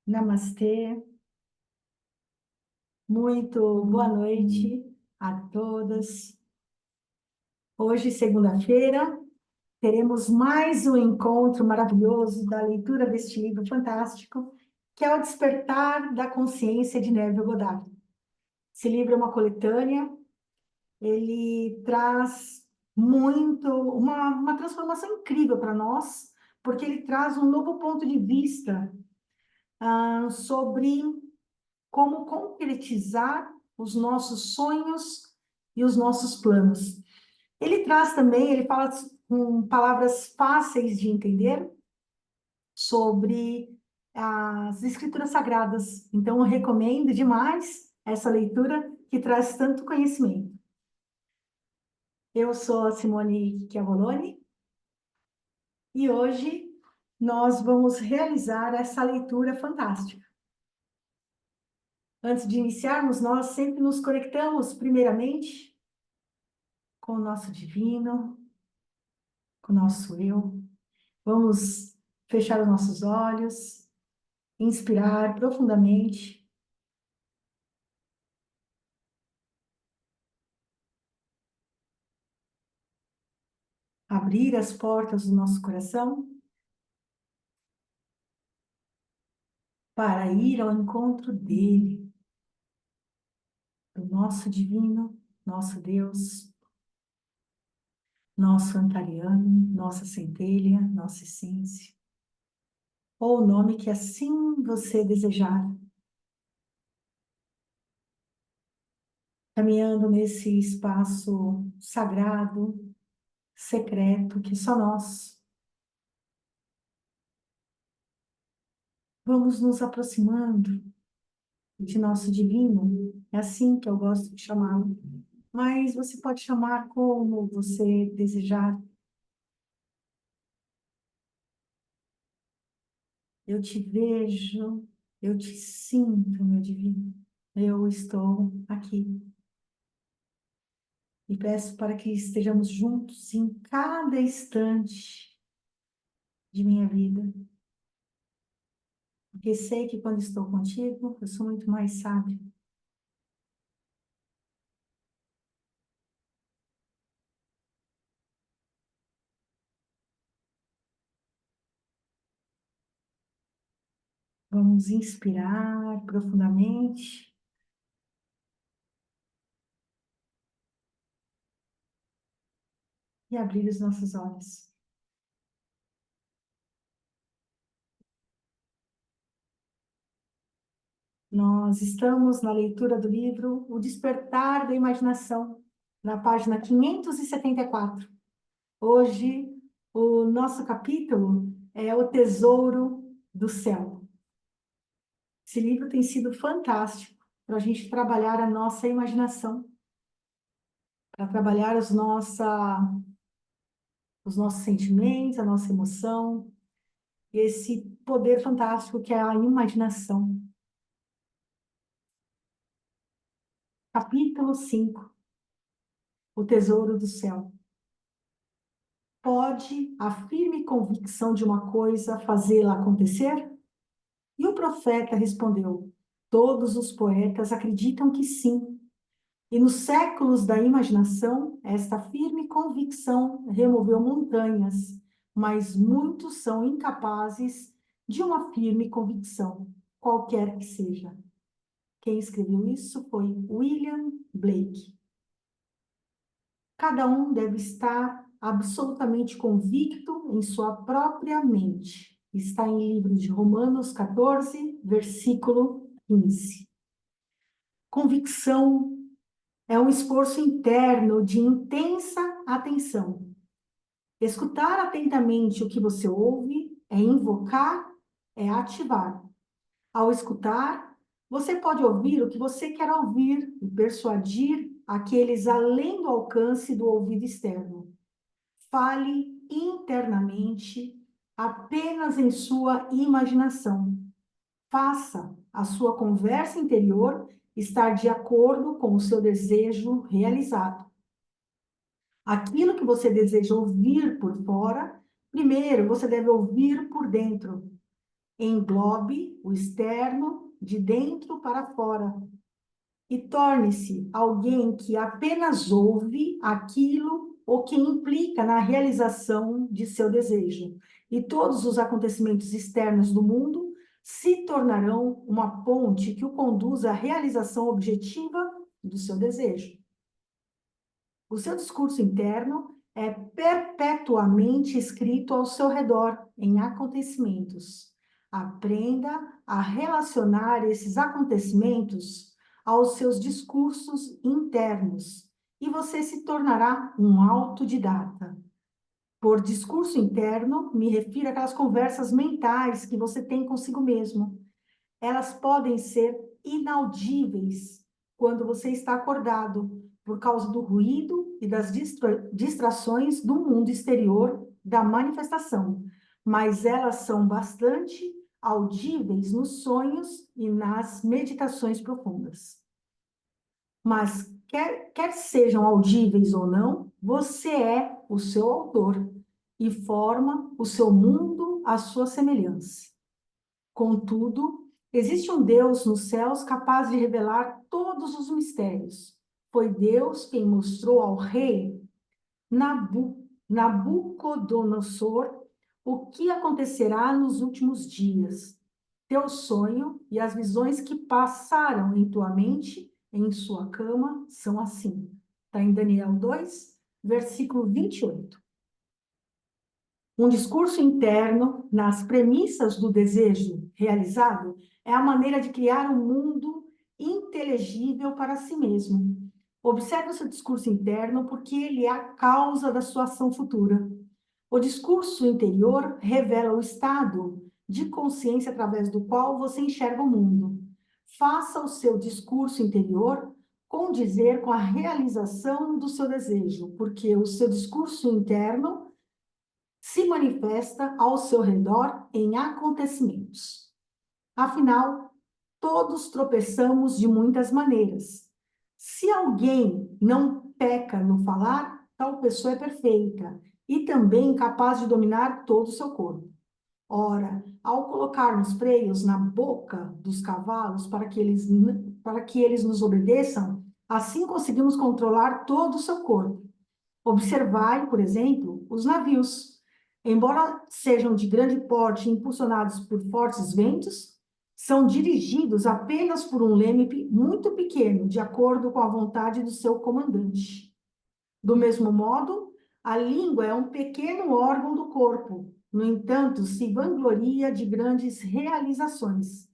Namastê, muito boa noite a todas. Hoje, segunda-feira, teremos mais um encontro maravilhoso da leitura deste livro fantástico, que é O Despertar da Consciência de Neville Goddard. Esse livro é uma coletânea, ele traz uma transformação incrível para nós, porque ele traz um novo ponto de vista sobre como concretizar os nossos sonhos e os nossos planos. Ele traz também, ele fala com palavras fáceis de entender sobre as escrituras sagradas. Então, eu recomendo demais essa leitura que traz tanto conhecimento. Eu sou a Simone Chiavoloni e hoje nós vamos realizar essa leitura fantástica. Antes de iniciarmos, nós sempre nos conectamos, primeiramente, com o nosso divino, com o nosso eu. Vamos fechar os nossos olhos, inspirar profundamente, abrir as portas do nosso coração para ir ao encontro dele, do nosso divino, nosso Deus, nosso Antariano, nossa centelha, nossa essência, ou o nome que assim você desejar. Caminhando nesse espaço sagrado, secreto, que só nós vamos nos aproximando de nosso divino, é assim que eu gosto de chamá-lo, mas você pode chamar como você desejar. Eu te vejo, eu te sinto, meu divino, eu estou aqui. E peço para que estejamos juntos em cada instante de minha vida, porque sei que quando estou contigo, eu sou muito mais sábio. Vamos inspirar profundamente e abrir os nossos olhos. Nós estamos na leitura do livro O Despertar da Imaginação, na página 574. Hoje, o nosso capítulo é O Tesouro do Céu. Esse livro tem sido fantástico para a gente trabalhar a nossa imaginação, para trabalhar os nossos sentimentos, a nossa emoção, e esse poder fantástico que é a imaginação. Capítulo 5, O Tesouro do Céu. Pode a firme convicção de uma coisa fazê-la acontecer? E o profeta respondeu: todos os poetas acreditam que sim. E nos séculos da imaginação, esta firme convicção removeu montanhas, mas muitos são incapazes de uma firme convicção, qualquer que seja. Quem escreveu isso foi William Blake. Cada um deve estar absolutamente convicto em sua própria mente. Está em livro de Romanos 14, versículo 15. Convicção é um esforço interno de intensa atenção. Escutar atentamente o que você ouve é invocar, é ativar. Ao escutar, você pode ouvir o que você quer ouvir e persuadir aqueles além do alcance do ouvido externo. Fale internamente, apenas em sua imaginação. Faça a sua conversa interior estar de acordo com o seu desejo realizado. Aquilo que você deseja ouvir por fora, primeiro você deve ouvir por dentro. Englobe o externo de dentro para fora e torne-se alguém que apenas ouve aquilo o que implica na realização de seu desejo. E todos os acontecimentos externos do mundo se tornarão uma ponte que o conduz à realização objetiva do seu desejo. O seu discurso interno é perpetuamente escrito ao seu redor em acontecimentos. Aprenda a relacionar esses acontecimentos aos seus discursos internos e você se tornará um autodidata. Por discurso interno, me refiro àquelas conversas mentais que você tem consigo mesmo. Elas podem ser inaudíveis quando você está acordado, por causa do ruído e das distrações do mundo exterior da manifestação, mas elas são bastante audíveis nos sonhos e nas meditações profundas. Mas quer sejam audíveis ou não, você é o seu autor e forma o seu mundo à sua semelhança. Contudo, existe um Deus nos céus capaz de revelar todos os mistérios. Foi Deus quem mostrou ao rei Nabucodonosor o que acontecerá nos últimos dias. Teu sonho e as visões que passaram em tua mente, em sua cama, são assim. Está em Daniel 2, versículo 28. Um discurso interno, nas premissas do desejo realizado, é a maneira de criar um mundo inteligível para si mesmo. Observe o seu discurso interno, porque ele é a causa da sua ação futura. O discurso interior revela o estado de consciência através do qual você enxerga o mundo. Faça o seu discurso interior condizer com a realização do seu desejo, porque o seu discurso interno se manifesta ao seu redor em acontecimentos. Afinal, todos tropeçamos de muitas maneiras. Se alguém não peca no falar, tal pessoa é perfeita e também capaz de dominar todo o seu corpo. Ora, ao colocarmos freios na boca dos cavalos para que eles nos obedeçam, assim conseguimos controlar todo o seu corpo. Observai, por exemplo, os navios. Embora sejam de grande porte e impulsionados por fortes ventos, são dirigidos apenas por um leme muito pequeno, de acordo com a vontade do seu comandante. Do mesmo modo, a língua é um pequeno órgão do corpo, no entanto, se vangloria de grandes realizações.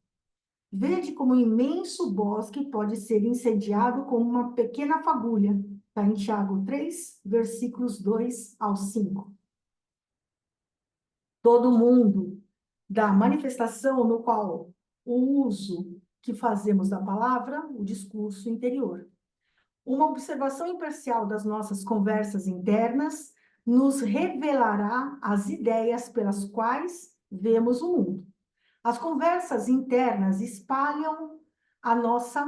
Vede como um imenso bosque pode ser incendiado com uma pequena fagulha. Está em Tiago 3, versículos 2 ao 5. Todo mundo da manifestação no qual o uso que fazemos da palavra, o discurso interior. Uma observação imparcial das nossas conversas internas nos revelará as ideias pelas quais vemos o mundo. As conversas internas espelham a nossa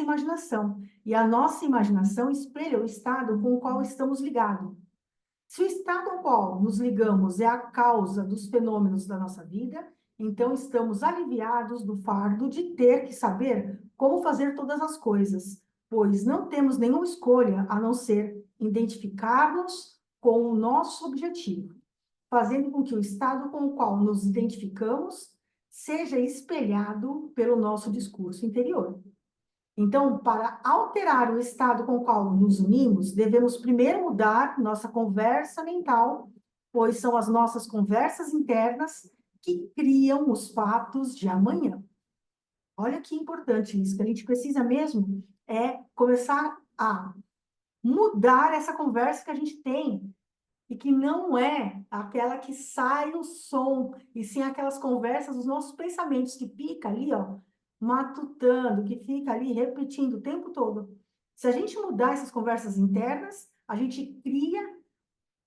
imaginação, e a nossa imaginação espelha o estado com o qual estamos ligados. Se o estado ao qual nos ligamos é a causa dos fenômenos da nossa vida, então estamos aliviados do fardo de ter que saber como fazer todas as coisas, pois não temos nenhuma escolha a não ser identificar-nos com o nosso objetivo, fazendo com que o estado com o qual nos identificamos seja espelhado pelo nosso discurso interior. Então, para alterar o estado com o qual nos unimos, devemos primeiro mudar nossa conversa mental, pois são as nossas conversas internas que criam os fatos de amanhã. Olha que importante isso, que a gente precisa mesmo é começar a mudar essa conversa que a gente tem, e que não é aquela que sai o som, e sim aquelas conversas, os nossos pensamentos que fica ali, ó, matutando, que fica ali repetindo o tempo todo. Se a gente mudar essas conversas internas, a gente cria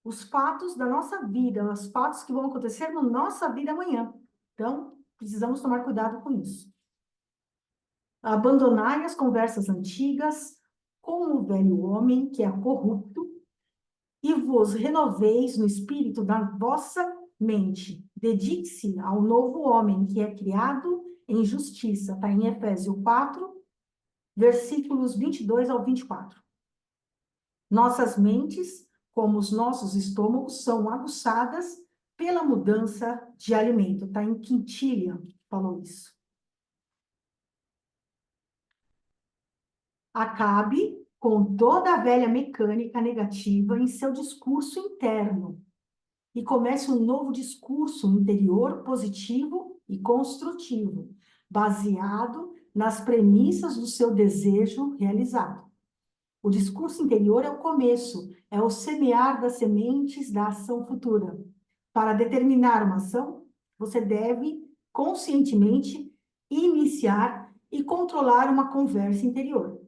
os fatos da nossa vida, os fatos que vão acontecer na nossa vida amanhã. Então, precisamos tomar cuidado com isso. Abandonai as conversas antigas com o velho homem que é corrupto, e vos renoveis no espírito da vossa mente. Dedique-se ao novo homem que é criado em justiça. Está em Efésios 4, versículos 22 ao 24. Nossas mentes, como os nossos estômagos, são aguçadas pela mudança de alimento. Está em Quintilha, falou isso. Acabe com toda a velha mecânica negativa em seu discurso interno e comece um novo discurso interior positivo e construtivo, baseado nas premissas do seu desejo realizado. O discurso interior é o começo, é o semear das sementes da ação futura. Para determinar uma ação, você deve conscientemente iniciar e controlar uma conversa interior.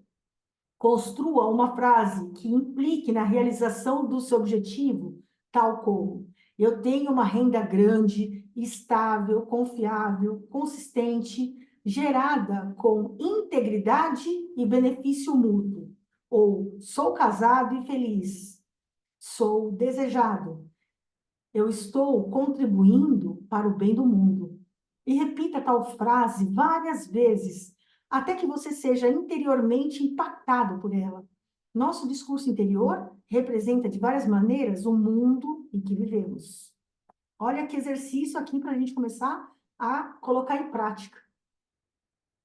Construa uma frase que implique na realização do seu objetivo, tal como: eu tenho uma renda grande, estável, confiável, consistente, gerada com integridade e benefício mútuo. Ou sou casado e feliz. Sou desejado. Eu estou contribuindo para o bem do mundo. E repita tal frase várias vezes, até que você seja interiormente impactado por ela. Nosso discurso interior representa de várias maneiras o mundo em que vivemos. Olha que exercício aqui para a gente começar a colocar em prática.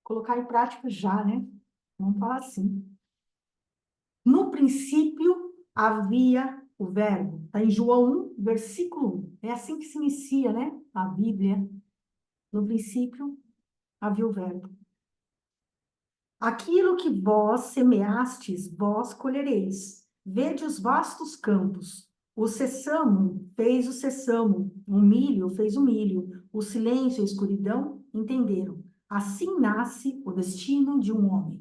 Colocar em prática já, né? Vamos falar assim. No princípio havia o verbo. Está em João 1, versículo 1. É assim que se inicia, né? A Bíblia. No princípio havia o verbo. Aquilo que vós semeastes, vós colhereis. Vede os vastos campos. O sessamo fez o sessamo, o milho fez o milho, o silêncio e a escuridão entenderam. Assim nasce o destino de um homem.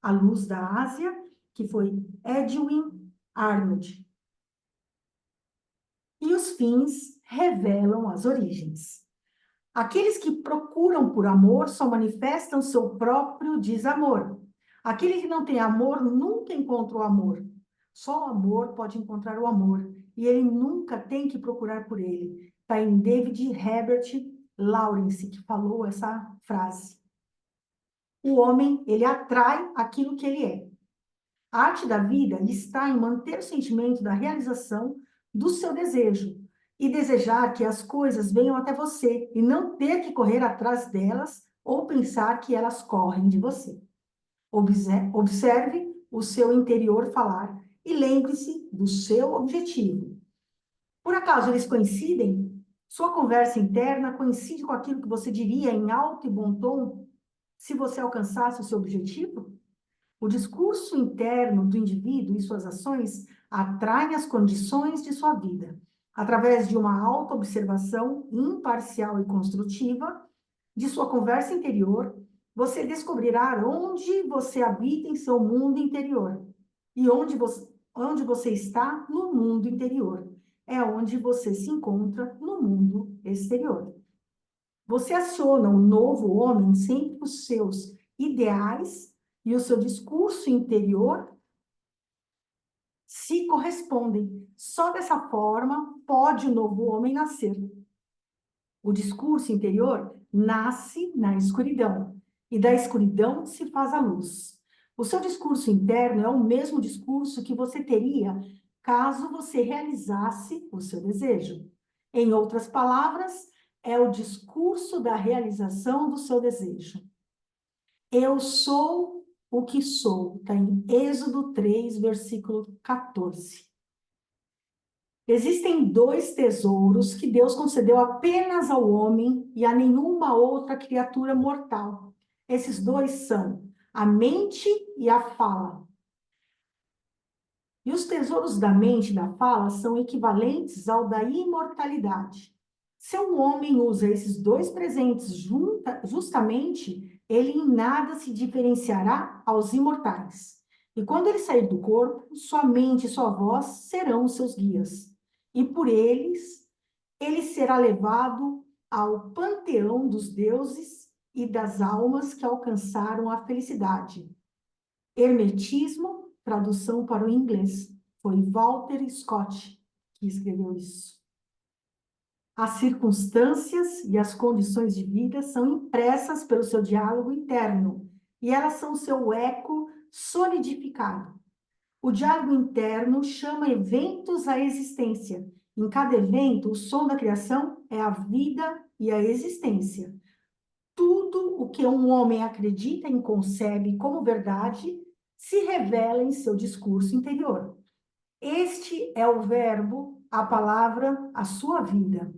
A luz da Ásia, que foi Edwin Arnold. E os fins revelam as origens. Aqueles que procuram por amor só manifestam seu próprio desamor. Aquele que não tem amor nunca encontra o amor. Só o amor pode encontrar o amor. E ele nunca tem que procurar por ele. Está em David Herbert Lawrence, que falou essa frase. O homem, ele atrai aquilo que ele é. A arte da vida está em manter o sentimento da realização do seu desejo e desejar que as coisas venham até você e não ter que correr atrás delas ou pensar que elas correm de você. Observe o seu interior falar e lembre-se do seu objetivo. Por acaso eles coincidem? Sua conversa interna coincide com aquilo que você diria em alto e bom tom se você alcançasse o seu objetivo? O discurso interno do indivíduo e suas ações atraem as condições de sua vida. Através de uma autoobservação imparcial e construtiva de sua conversa interior, você descobrirá onde você habita em seu mundo interior e onde você está no mundo interior. É onde você se encontra no mundo exterior. Você aciona um novo homem sempre os seus ideais e o seu discurso interior se correspondem. Só dessa forma pode o novo homem nascer. O discurso interior nasce na escuridão, e da escuridão se faz a luz. O seu discurso interno é o mesmo discurso que você teria caso você realizasse o seu desejo. Em outras palavras, é o discurso da realização do seu desejo. Eu sou o que sou, está em Êxodo 3, versículo 14. Existem dois tesouros que Deus concedeu apenas ao homem e a nenhuma outra criatura mortal. Esses dois são a mente e a fala. E os tesouros da mente e da fala são equivalentes ao da imortalidade. Se um homem usa esses dois presentes justamente, ele em nada se diferenciará aos imortais. E quando ele sair do corpo, sua mente e sua voz serão os seus guias. E por eles, ele será levado ao panteão dos deuses e das almas que alcançaram a felicidade. Hermetismo, tradução para o inglês. Foi Walter Scott que escreveu isso. As circunstâncias e as condições de vida são impressas pelo seu diálogo interno e elas são seu eco solidificado. O diálogo interno chama eventos à existência. Em cada evento, o som da criação é a vida e a existência. Tudo o que um homem acredita e concebe como verdade se revela em seu discurso interior. Este é o verbo, a palavra, a sua vida.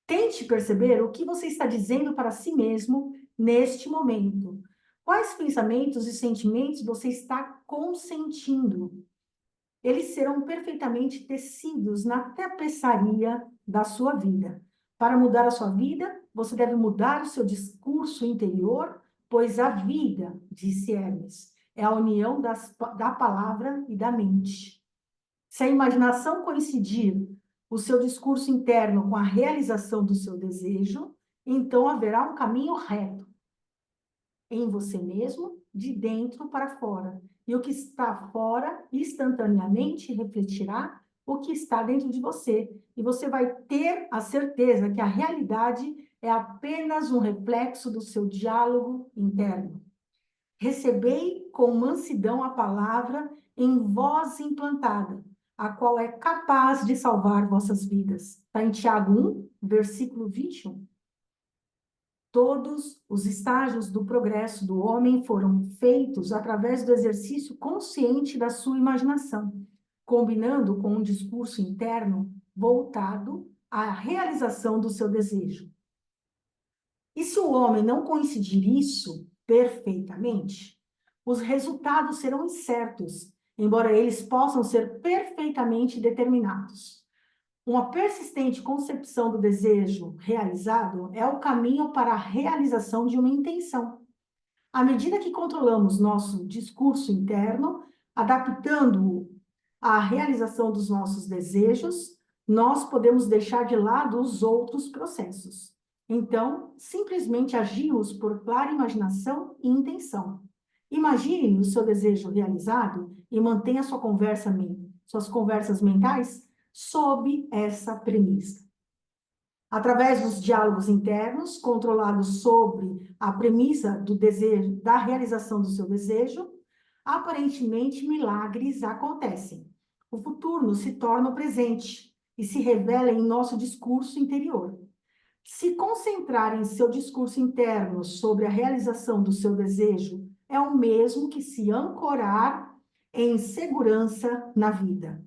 Tente perceber o que você está dizendo para si mesmo neste momento. Quais pensamentos e sentimentos você está consentindo? Eles serão perfeitamente tecidos na tapeçaria da sua vida. Para mudar a sua vida, você deve mudar o seu discurso interior, pois a vida, disse Hermes, é a união da palavra e da mente. Se a imaginação coincidir o seu discurso interno com a realização do seu desejo, então haverá um caminho reto em você mesmo, de dentro para fora. E o que está fora instantaneamente refletirá o que está dentro de você. E você vai ter a certeza que a realidade é apenas um reflexo do seu diálogo interno. Recebei com mansidão a palavra em voz implantada, a qual é capaz de salvar vossas vidas. Está em Tiago 1, versículo 21. Todos os estágios do progresso do homem foram feitos através do exercício consciente da sua imaginação, combinando com um discurso interno voltado à realização do seu desejo. E se o homem não coincidir isso perfeitamente, os resultados serão incertos, embora eles possam ser perfeitamente determinados. Uma persistente concepção do desejo realizado é o caminho para a realização de uma intenção. À medida que controlamos nosso discurso interno, adaptando-o à realização dos nossos desejos, nós podemos deixar de lado os outros processos. Então, simplesmente agimos por clara imaginação e intenção. Imagine o seu desejo realizado e mantenha suas conversas mentais sob essa premissa. Através dos diálogos internos, controlados sobre a premissa do desejo, da realização do seu desejo, aparentemente milagres acontecem. O futuro se torna o presente e se revela em nosso discurso interior. Se concentrar em seu discurso interno sobre a realização do seu desejo é o mesmo que se ancorar em segurança na vida.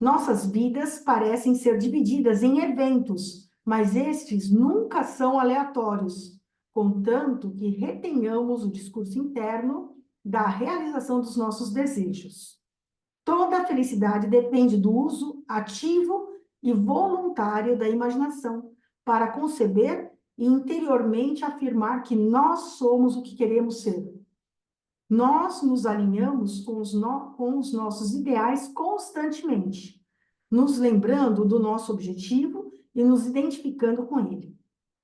Nossas vidas parecem ser divididas em eventos, mas estes nunca são aleatórios, contanto que retenhamos o discurso interno da realização dos nossos desejos. Toda a felicidade depende do uso ativo e voluntário da imaginação para conceber e interiormente afirmar que nós somos o que queremos ser. Nós nos alinhamos com os nossos ideais constantemente, nos lembrando do nosso objetivo e nos identificando com ele.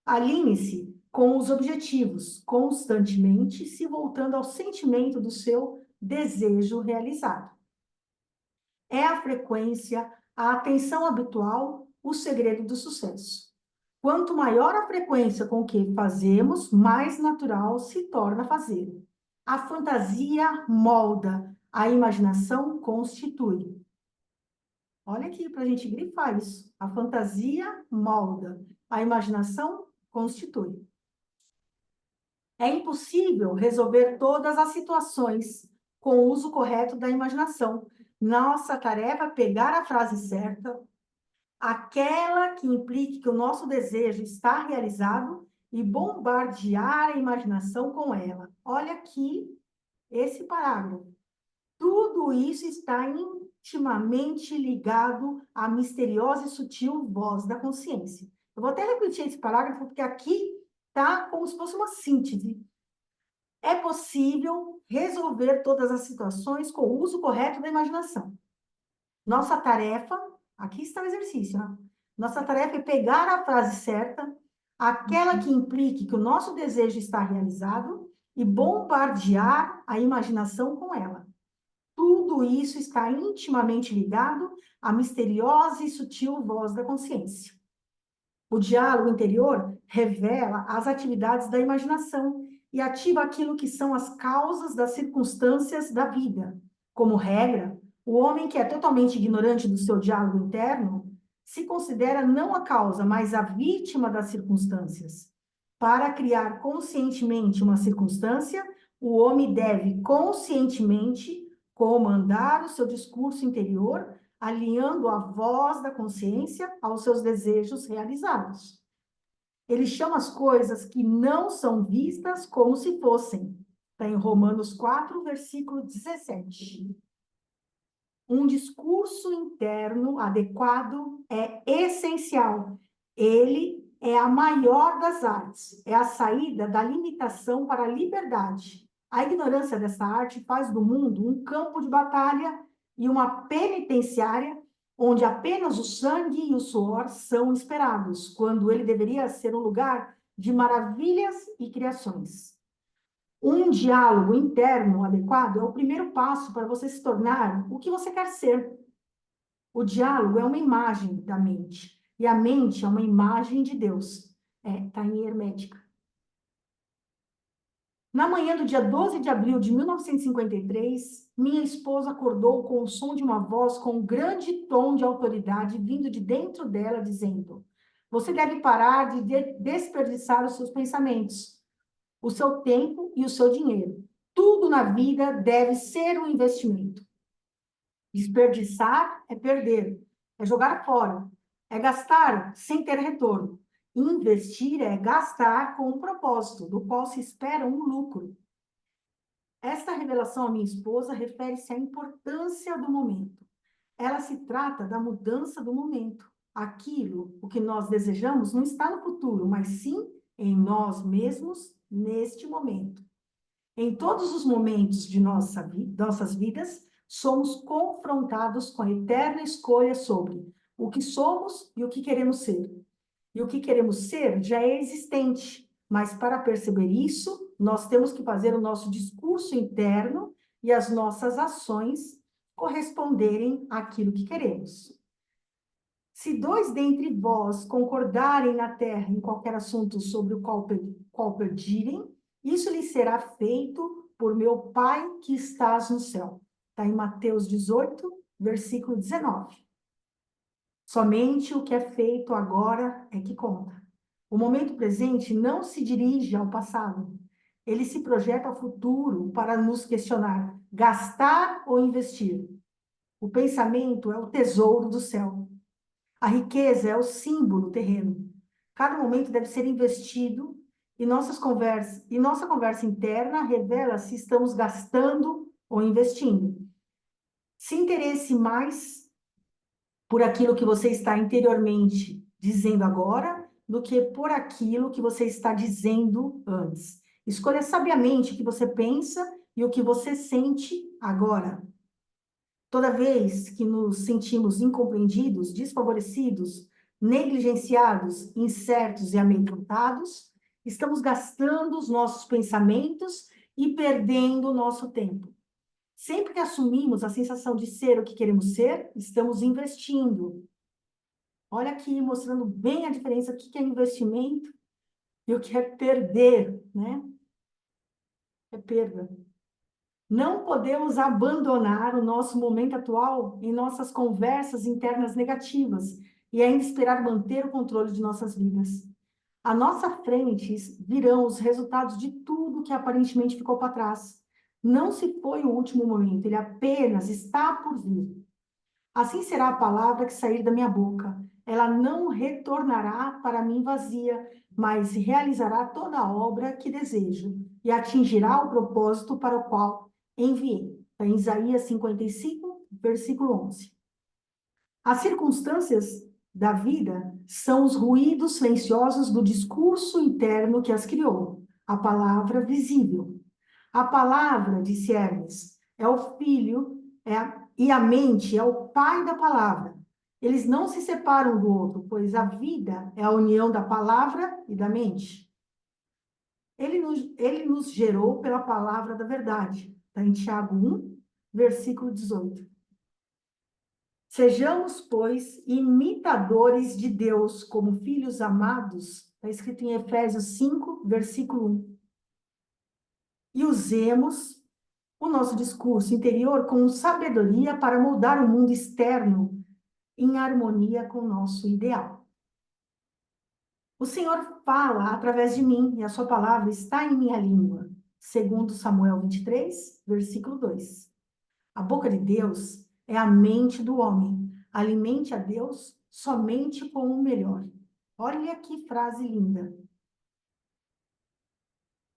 Alinhe-se com os objetivos, constantemente se voltando ao sentimento do seu desejo realizado. É a frequência, a atenção habitual, o segredo do sucesso. Quanto maior a frequência com que fazemos, mais natural se torna fazer. A fantasia molda, a imaginação constitui. Olha aqui para a gente grifar isso. A fantasia molda, a imaginação constitui. É impossível resolver todas as situações com o uso correto da imaginação. Nossa tarefa é pegar a frase certa, aquela que implique que o nosso desejo está realizado e bombardear a imaginação com ela. Olha aqui esse parágrafo. Tudo isso está intimamente ligado à misteriosa e sutil voz da consciência. Eu vou até repetir esse parágrafo, porque aqui está como se fosse uma síntese. É possível resolver todas as situações com o uso correto da imaginação. Nossa tarefa, aqui está o exercício, né? Nossa tarefa é pegar a frase certa, aquela que implique que o nosso desejo está realizado, e bombardear a imaginação com ela. Tudo isso está intimamente ligado à misteriosa e sutil voz da consciência. O diálogo interior revela as atividades da imaginação e ativa aquilo que são as causas das circunstâncias da vida. Como regra, o homem que é totalmente ignorante do seu diálogo interno se considera não a causa, mas a vítima das circunstâncias. Para criar conscientemente uma circunstância, o homem deve conscientemente comandar o seu discurso interior, alinhando a voz da consciência aos seus desejos realizados. Ele chama as coisas que não são vistas como se fossem. Está em Romanos 4, versículo 17. Um discurso interno adequado é essencial. Ele é a maior das artes, é a saída da limitação para a liberdade. A ignorância dessa arte faz do mundo um campo de batalha e uma penitenciária onde apenas o sangue e o suor são esperados, quando ele deveria ser um lugar de maravilhas e criações. Um diálogo interno adequado é o primeiro passo para você se tornar o que você quer ser. O diálogo é uma imagem da mente, e a mente é uma imagem de Deus. Está em Hermética. Na manhã do dia 12 de abril de 1953, minha esposa acordou com o som de uma voz com um grande tom de autoridade vindo de dentro dela, dizendo: você deve parar de desperdiçar os seus pensamentos, o seu tempo e o seu dinheiro. Tudo na vida deve ser um investimento. Desperdiçar é perder, é jogar fora, é gastar sem ter retorno. Investir é gastar com um propósito, do qual se espera um lucro. Esta revelação à minha esposa refere-se à importância do momento. Ela se trata da mudança do momento. Aquilo, o que nós desejamos, não está no futuro, mas sim em nós mesmos, neste momento. Em todos os momentos de nossas vidas, somos confrontados com a eterna escolha sobre o que somos e o que queremos ser. E o que queremos ser já é existente, mas para perceber isso, nós temos que fazer o nosso discurso interno e as nossas ações corresponderem àquilo que queremos. Se dois dentre vós concordarem na terra em qualquer assunto sobre o qual pedirem, isso lhe será feito por meu Pai que estás no céu. Está em Mateus 18, versículo 19. Somente o que é feito agora é que conta. O momento presente não se dirige ao passado. Ele se projeta ao futuro para nos questionar: gastar ou investir? O pensamento é o tesouro do céu. A riqueza é o símbolo terreno. Cada momento deve ser investido e nossa conversa interna revela se estamos gastando ou investindo. Se interesse mais por aquilo que você está interiormente dizendo agora do que por aquilo que você está dizendo antes. Escolha sabiamente o que você pensa e o que você sente agora. Toda vez que nos sentimos incompreendidos, desfavorecidos, negligenciados, incertos e amedrontados, estamos gastando os nossos pensamentos e perdendo o nosso tempo. Sempre que assumimos a sensação de ser o que queremos ser, estamos investindo. Olha aqui, mostrando bem a diferença, o que é investimento e o que é perder, né? É perda. Não podemos abandonar o nosso momento atual em nossas conversas internas negativas e ainda esperar manter o controle de nossas vidas. À nossa frente virão os resultados de tudo que aparentemente ficou para trás. Não se foi o último momento, ele apenas está por vir. Assim será a palavra que sair da minha boca. Ela não retornará para mim vazia, mas realizará toda a obra que desejo e atingirá o propósito para o qual enviei. Está em Isaías 55, versículo 11. As circunstâncias da vida são os ruídos silenciosos do discurso interno que as criou, a palavra visível. A palavra, disse Hermes, é o filho, e a mente é o pai da palavra. Eles não se separam do outro, pois a vida é a união da palavra e da mente. Ele nos gerou pela palavra da verdade. Está em Tiago 1, versículo 18. Sejamos, pois, imitadores de Deus como filhos amados, está escrito em Efésios 5, versículo 1. E usemos o nosso discurso interior com sabedoria para moldar o mundo externo em harmonia com o nosso ideal. O Senhor fala através de mim e a sua palavra está em minha língua, segundo Samuel 23, versículo 2. A boca de Deus é a mente do homem. Alimente a Deus somente com o melhor. Olha que frase linda.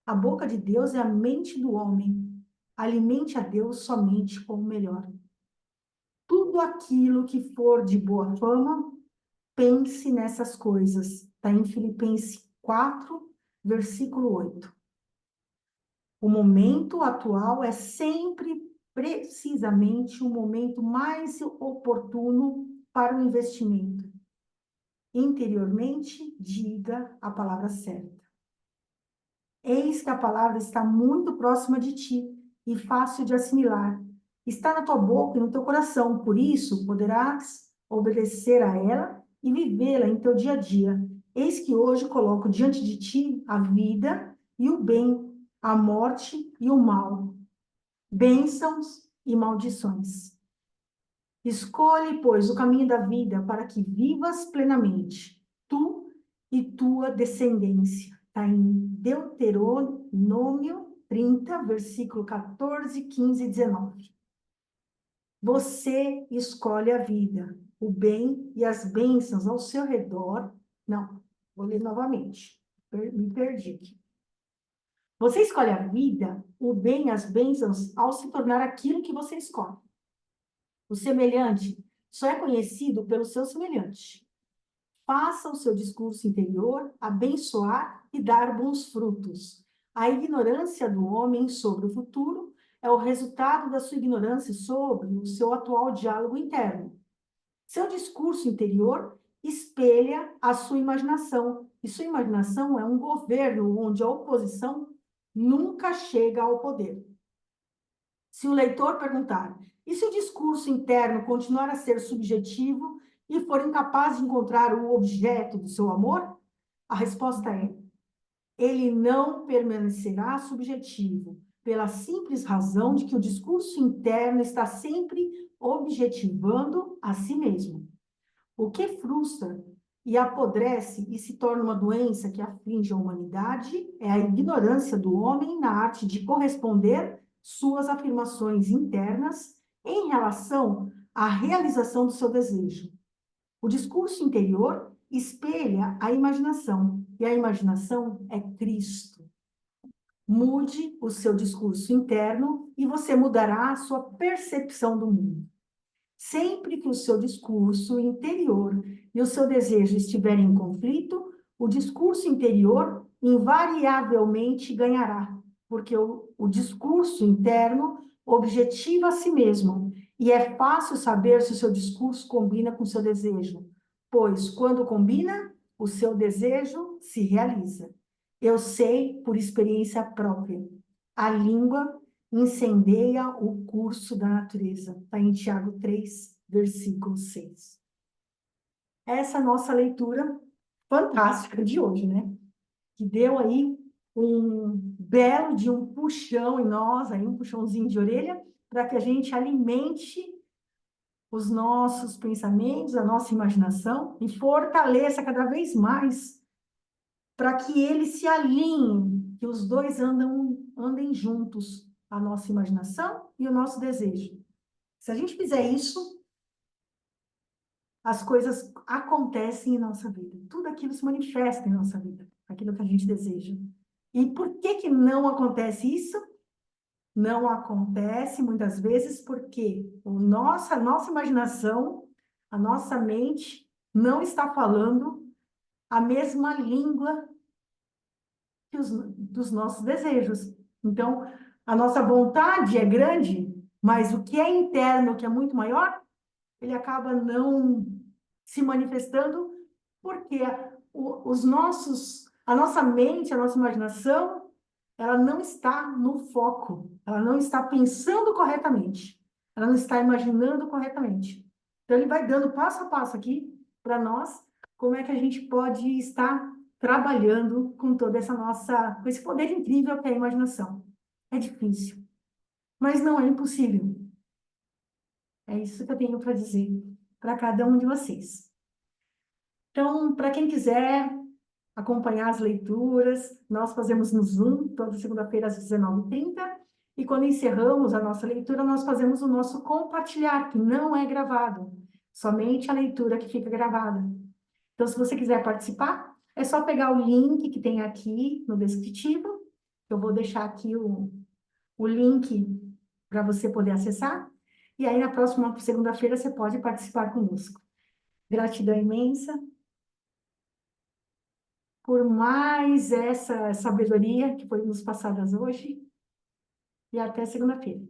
A boca de Deus é a mente do homem. Alimente a Deus somente com o melhor. Tudo aquilo que for de boa fama, pense nessas coisas. Está em Filipenses 4, versículo 8. O momento atual é sempre precisamente o momento mais oportuno para o investimento. Interiormente, diga a palavra certa. Eis que a palavra está muito próxima de ti e fácil de assimilar. Está na tua boca e no teu coração, por isso poderás obedecer a ela e vivê-la em teu dia a dia. Eis que hoje coloco diante de ti a vida e o bem, a morte e o mal, bênçãos e maldições. Escolhe, pois, o caminho da vida para que vivas plenamente, tu e tua descendência. Está em Deuteronômio 30, versículo 14, 15 e 19. Você escolhe a vida, o bem e as bênçãos ao seu redor. Não, vou ler novamente. Me perdi aqui. Você escolhe a vida, o bem e as bênçãos ao se tornar aquilo que você escolhe. O semelhante só é conhecido pelo seu semelhante. Faça o seu discurso interior abençoar e dar bons frutos. A ignorância do homem sobre o futuro é o resultado da sua ignorância sobre o seu atual diálogo interno. Seu discurso interior espelha a sua imaginação, e sua imaginação é um governo onde a oposição nunca chega ao poder. Se o leitor perguntar, e se o discurso interno continuar a ser subjetivo e for incapaz de encontrar o objeto do seu amor? A resposta é: ele não permanecerá subjetivo, pela simples razão de que o discurso interno está sempre objetivando a si mesmo. O que frustra e apodrece e se torna uma doença que aflige a humanidade é a ignorância do homem na arte de corresponder suas afirmações internas em relação à realização do seu desejo. O discurso interior espelha a imaginação, e a imaginação é Cristo. Mude o seu discurso interno e você mudará a sua percepção do mundo. Sempre que o seu discurso interior e o seu desejo estiverem em conflito, o discurso interior invariavelmente ganhará, porque o discurso interno objetiva a si mesmo, e é fácil saber se o seu discurso combina com o seu desejo, pois quando combina, o seu desejo se realiza. Eu sei por experiência própria. A língua incendeia o curso da natureza. Está em Tiago 3, versículo 6. Essa é a nossa leitura fantástica de hoje, né? Que deu aí um belo de um puxão em nós, aí um puxãozinho de orelha, para que a gente alimente os nossos pensamentos, a nossa imaginação e fortaleça cada vez mais para que eles se alinhem, que os dois andem juntos, a nossa imaginação e o nosso desejo. Se a gente fizer isso, as coisas acontecem em nossa vida. Tudo aquilo se manifesta em nossa vida, aquilo que a gente deseja. E por que que não acontece isso? Não acontece muitas vezes porque a nossa imaginação, a nossa mente não está falando a mesma língua dos nossos desejos. Então, a nossa vontade é grande, mas o que é interno, que é muito maior, ele acaba não se manifestando porque a nossa mente, a nossa imaginação, ela não está no foco, ela não está pensando corretamente, ela não está imaginando corretamente. Então, ele vai dando passo a passo aqui para nós como é que a gente pode estar trabalhando com toda essa nossa, com esse poder incrível que é a imaginação. É difícil, mas não é impossível. É isso que eu tenho para dizer para cada um de vocês. Então, para quem quiser acompanhar as leituras, nós fazemos no Zoom, toda segunda-feira às 19h30, e quando encerramos a nossa leitura, nós fazemos o nosso compartilhar, que não é gravado, somente a leitura que fica gravada. Então, se você quiser participar, é só pegar o link que tem aqui no descritivo, eu vou deixar aqui o link para você poder acessar, e aí na próxima segunda-feira você pode participar conosco. Gratidão imensa por mais essa sabedoria que foi nos passadas hoje, e até segunda-feira.